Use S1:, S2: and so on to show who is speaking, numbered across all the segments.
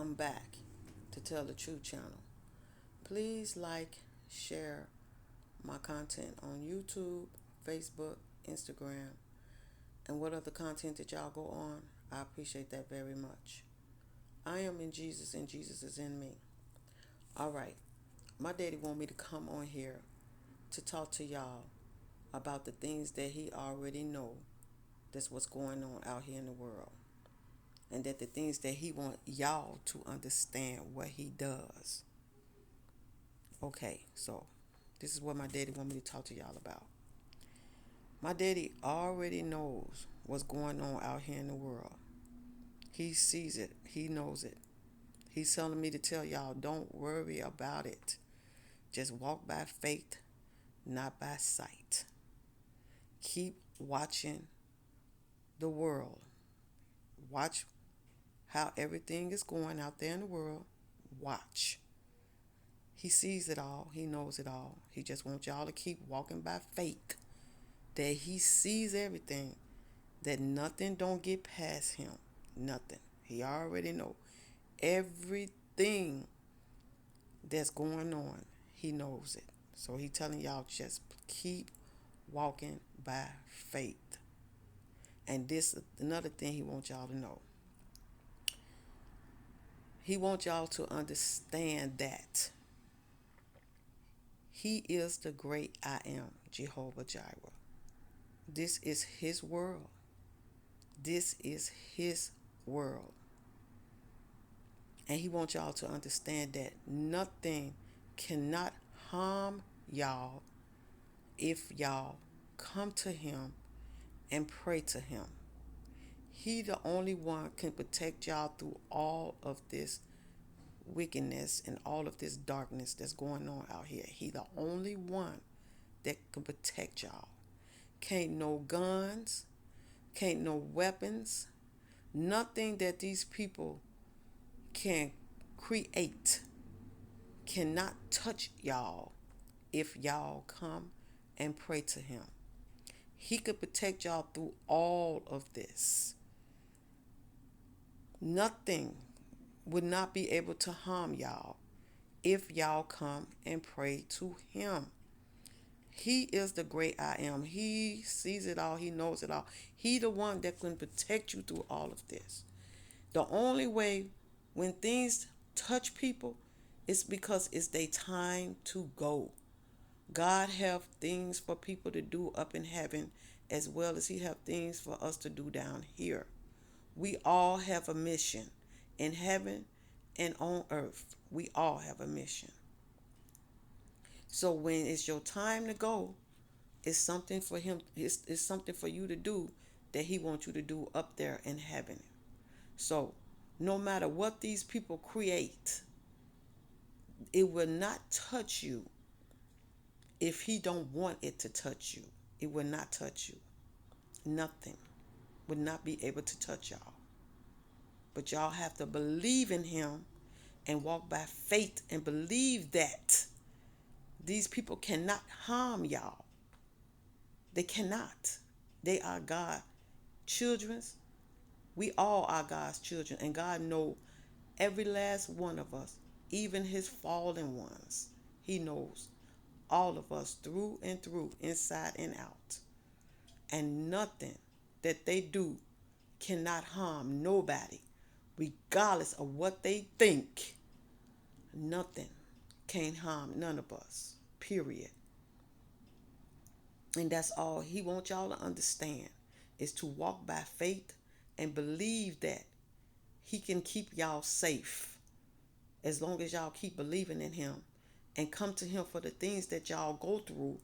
S1: come back to Tell the Truth channel. Please like, share my content on YouTube, Facebook, Instagram, and what other content that y'all go on. I appreciate that very much. I am in Jesus and Jesus is in me. All right. My daddy want me to come on here to talk to y'all about the things that he already know that's what's going on out here in the world. And that the things that he want y'all to understand what he does. Okay, so this is what my daddy want me to talk to y'all about. My daddy already knows what's going on out here in the world. He sees it. He knows it. He's telling me to tell y'all, don't worry about it. Just walk by faith, not by sight. Keep watching the world. Watch how everything is going out there in the world. Watch. He sees it all. He knows it all. He just wants y'all to keep walking by faith. That he sees everything. That nothing don't get past him. Nothing. He already know. Everything that's going on, he knows it. So he telling y'all just keep walking by faith. And this is another thing he wants y'all to know. He wants y'all to understand that he is the great I am, Jehovah Jireh. This is his world. This is his world. And he wants y'all to understand that nothing cannot harm y'all if y'all come to him and pray to him. He the only one can protect y'all through all of this wickedness and all of this darkness that's going on out here. He the only one that can protect y'all. Can't no guns, can't no weapons, nothing that these people can create cannot touch y'all if y'all come and pray to him. He could protect y'all through all of this. Nothing would not be able to harm y'all if y'all come and pray to him. He is the great I am. He sees it all. He knows it all. He the one that can protect you through all of this. The only way when things touch people is because it's their time to go. God have things for people to do up in heaven as well as he have things for us to do down here. We all have a mission in heaven and on earth. We all have a mission. So when it's your time to go, it's something for him. It's something for you to do that he wants you to do up there in heaven. So no matter what these people create, it will not touch you if he don't want it to touch you. It will not touch you. Nothing would not be able to touch y'all. But y'all have to believe in him and walk by faith and believe that these people cannot harm y'all. They cannot. They are God's children. We all are God's children. And God knows every last one of us, even his fallen ones. He knows all of us through and through, inside and out. And nothing that they do cannot harm nobody, regardless of what they think. Nothing can harm none of us, period. And that's all he wants y'all to understand, is to walk by faith and believe that he can keep y'all safe as long as y'all keep believing in him and come to him for the things that y'all go through,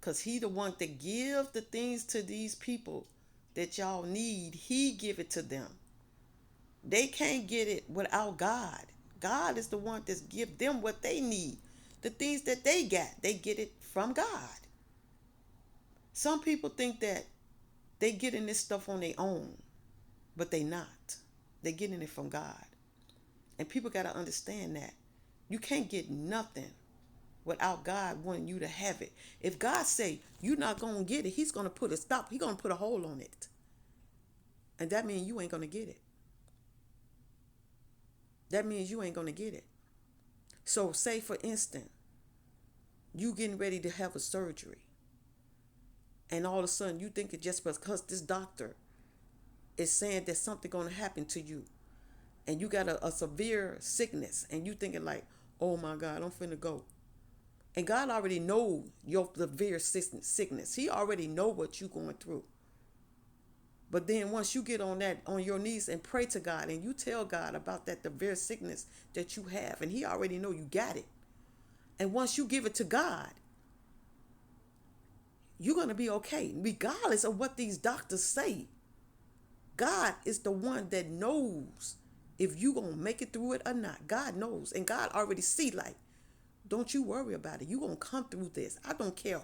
S1: because he the one that give the things to these people that y'all need. He give it to them. They can't get it without God. God is the one that give them what they need. The things that they got, they get it from God. Some people think that they getting this stuff on their own, but they not. They getting it from God. And people got to understand that. You can't get nothing without God wanting you to have it. If God say you're not going to get it, he's going to put a stop. He's going to put a hold on it. And that means you ain't going to get it. that means you ain't going to get it. So say for instance, you getting ready to have a surgery, and all of a sudden you think it just because this doctor is saying that something going to happen to you, and you got a severe sickness, and you thinking like, oh my God, I'm finna go. And God already know your severe sickness. He already know what you going through. But then once you get on your knees and pray to God, and you tell God about that severe sickness that you have, and he already know you got it. And once you give it to God, you're going to be okay, regardless of what these doctors say. God is the one that knows if you going to make it through it or not. God knows. And God already see, like, don't you worry about it. You going to come through this. I don't care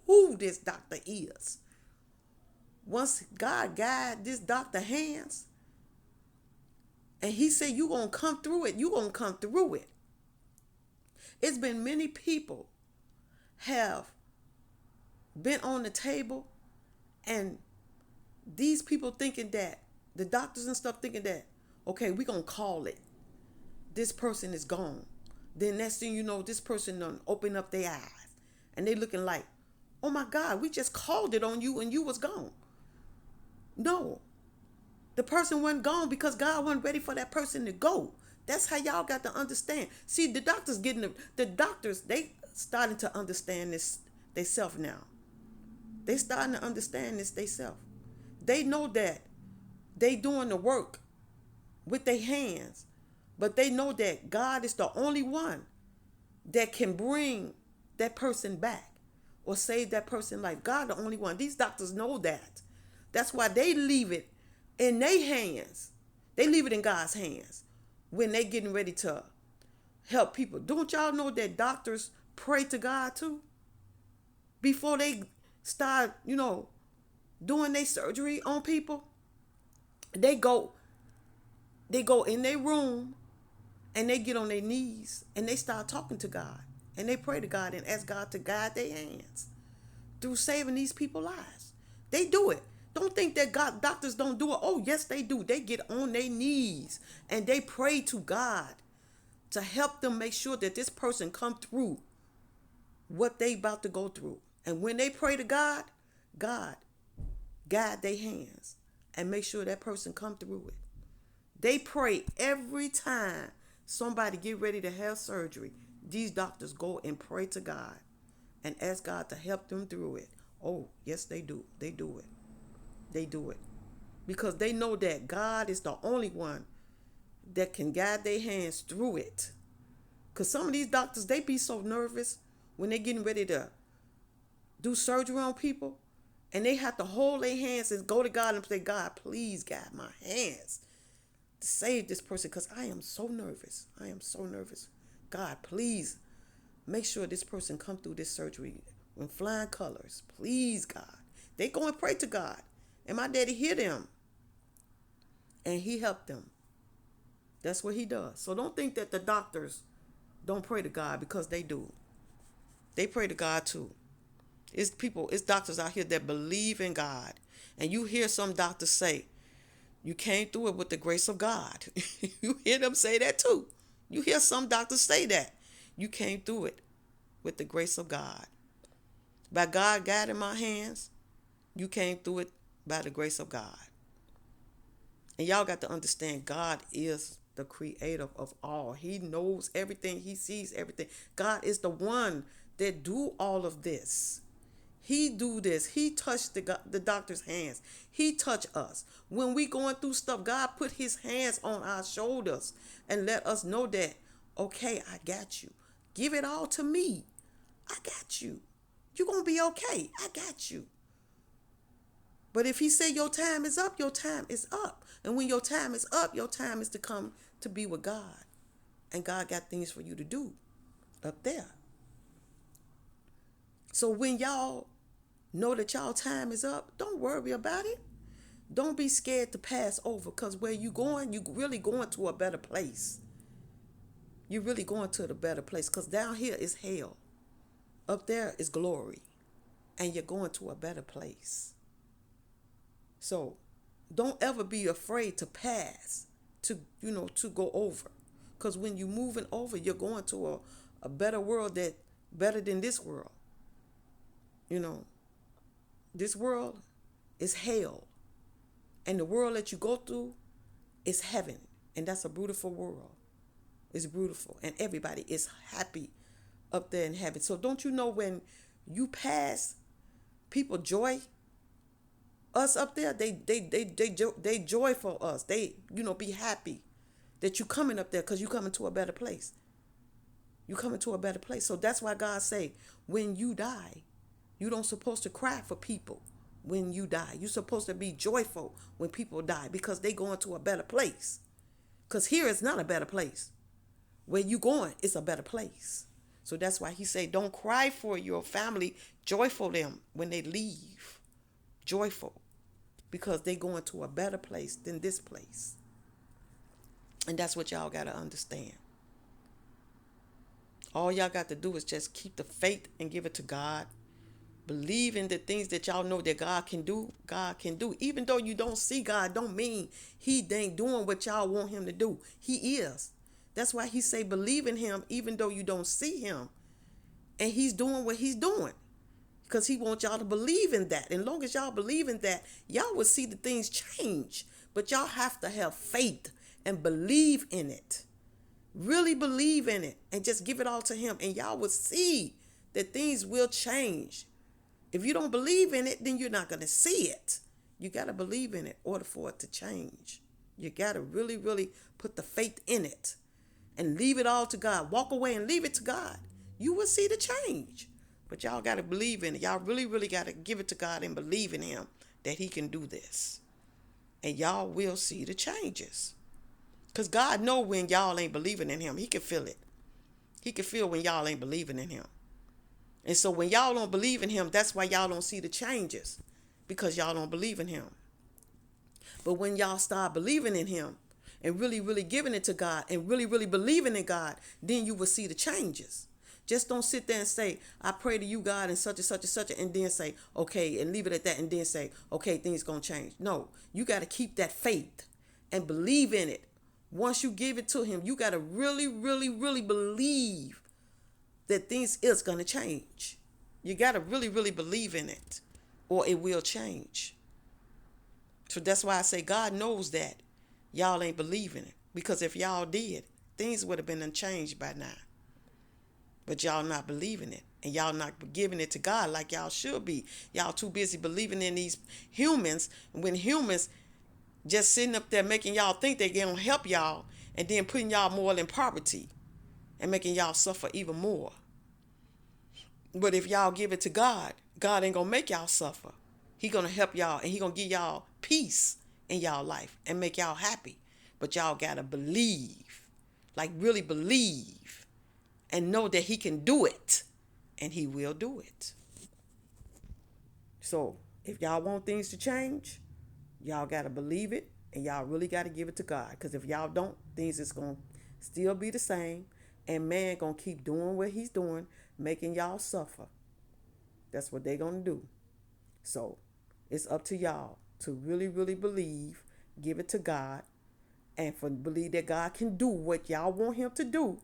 S1: who this doctor is. Once God guide this doctor hands, and he said you going to come through it, you going to come through it. It's been many people have been on the table, and these people thinking that, the doctors and stuff thinking that, okay, we're going to call it. This person is gone. Then next thing you know, this person done open up their eyes, and they looking like, oh my God, we just called it on you and you was gone. No, the person wasn't gone because God wasn't ready for that person to go. That's how y'all got to understand. See, the doctors the doctors, they starting to understand this they self now. They starting to understand this they self. They know that they doing the work with their hands, but they know that God is the only one that can bring that person back or save that person's life. God the only one. These doctors know that. That's why they leave it in their hands. They leave it in God's hands when they getting ready to help people. Don't y'all know that doctors pray to God too? Before they start, doing their surgery on people, they go in their room and they get on their knees and they start talking to God, and they pray to God and ask God to guide their hands through saving these people's lives. They do it. Don't think that doctors don't do it. Oh, yes, they do. They get on their knees and they pray to God to help them make sure that this person come through what they about to go through. And when they pray to God, God guide their hands and make sure that person come through it. They pray every time somebody get ready to have surgery. These doctors go and pray to God and ask God to help them through it. Oh, yes, they do. They do it. They do it. Because they know that God is the only one that can guide their hands through it. Because some of these doctors, they be so nervous when they getting ready to do surgery on people. And they have to hold their hands and go to God and say, God, please guide my hands to save this person, because I am so nervous. I am so nervous. God, please make sure this person come through this surgery with flying colors. Please, God. They go and pray to God. And my daddy hear them. And he helped them. That's what he does. So don't think that the doctors don't pray to God, because they do. They pray to God too. It's doctors out here that believe in God. And you hear some doctors say, you came through it with the grace of God. You hear them say that too. You hear some doctors say that. You came through it with the grace of God. By God guiding my hands, you came through it by the grace of God. And y'all got to understand, God is the creator of all. He knows everything. He sees everything. God is the one that do all of this. He do this. He touched the doctor's hands. He touch us. When we going through stuff, God put his hands on our shoulders and let us know that, okay, I got you. Give it all to me. I got you. You're going to be okay. I got you. But if he said your time is up, your time is up. And when your time is up, your time is to come to be with God. And God got things for you to do up there. So when y'all know that y'all time is up, don't worry about it. Don't be scared to pass over, because where you going, you really going to a better place. You're really going to the better place, because down here is hell. Up there is glory. And you're going to a better place. So don't ever be afraid to pass, to go over. Because when you're moving over, you're going to a better world, that better than this world. You know, this world is hell. And the world that you go through is heaven. And that's a beautiful world. It's beautiful. And everybody is happy up there in heaven. So don't you know, when you pass, people joy us up there. They joy for us. They, be happy that you coming up there, because you coming to a better place. You coming to a better place. So that's why God say, when you die, you don't supposed to cry for people when you die. You're supposed to be joyful when people die, because they going to a better place. Because here is not a better place. Where you going is a better place. So that's why he say, don't cry for your family. Joyful them when they leave. Joyful. Because they going to a better place than this place. And that's what y'all got to understand. All y'all got to do is just keep the faith and give it to God. Believe in the things that y'all know that God can do. God can do. Even though you don't see God, don't mean he ain't doing what y'all want him to do. He is. That's why he say believe in him even though you don't see him. And he's doing what he's doing. Because he wants y'all to believe in that. And long as y'all believe in that, y'all will see the things change. But y'all have to have faith and believe in it. Really believe in it. And just give it all to him. And y'all will see that things will change. If you don't believe in it, then you're not going to see it. You got to believe in it in order for it to change. You got to really, really put the faith in it and leave it all to God. Walk away and leave it to God. You will see the change. But y'all got to believe in it. Y'all really, really got to give it to God and believe in him that he can do this. And y'all will see the changes. Because God know when y'all ain't believing in him. He can feel it. He can feel when y'all ain't believing in him. And so when y'all don't believe in him, that's why y'all don't see the changes, because y'all don't believe in him. But when y'all start believing in him and really, really giving it to God and really, really believing in God, then you will see the changes. Just don't sit there and say, I pray to you, God, and such and such and such, and then say, okay, and leave it at that, and then say, okay, things going to change. No, you got to keep that faith and believe in it. Once you give it to him, you got to really, really, really believe that things is going to change. You got to really, really believe in it, or it will change. So that's why I say God knows that y'all ain't believing it. Because if y'all did, things would have been unchanged by now. But y'all not believing it. And y'all not giving it to God like y'all should be. Y'all too busy believing in these humans. When humans just sitting up there making y'all think they're going to help y'all, and then putting y'all more in poverty and making y'all suffer even more. But if y'all give it to God, God ain't going to make y'all suffer. He going to help y'all, and he going to give y'all peace in y'all life and make y'all happy. But y'all got to believe, like really believe, and know that he can do it, and he will do it. So if y'all want things to change, y'all got to believe it, and y'all really got to give it to God. Because if y'all don't, things is going to still be the same, and man going to keep doing what he's doing, making y'all suffer. That's what they're going to do. So it's up to y'all to really, really believe, give it to God, and for believe that God can do what y'all want him to do,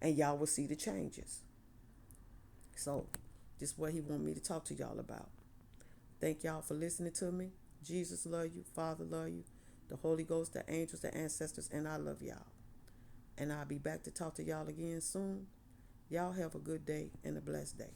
S1: and y'all will see the changes. So this is what he want me to talk to y'all about. Thank y'all for listening to me. Jesus love you. Father love you. The Holy Ghost, the angels, the ancestors, and I love y'all. And I'll be back to talk to y'all again soon. Y'all have a good day and a blessed day.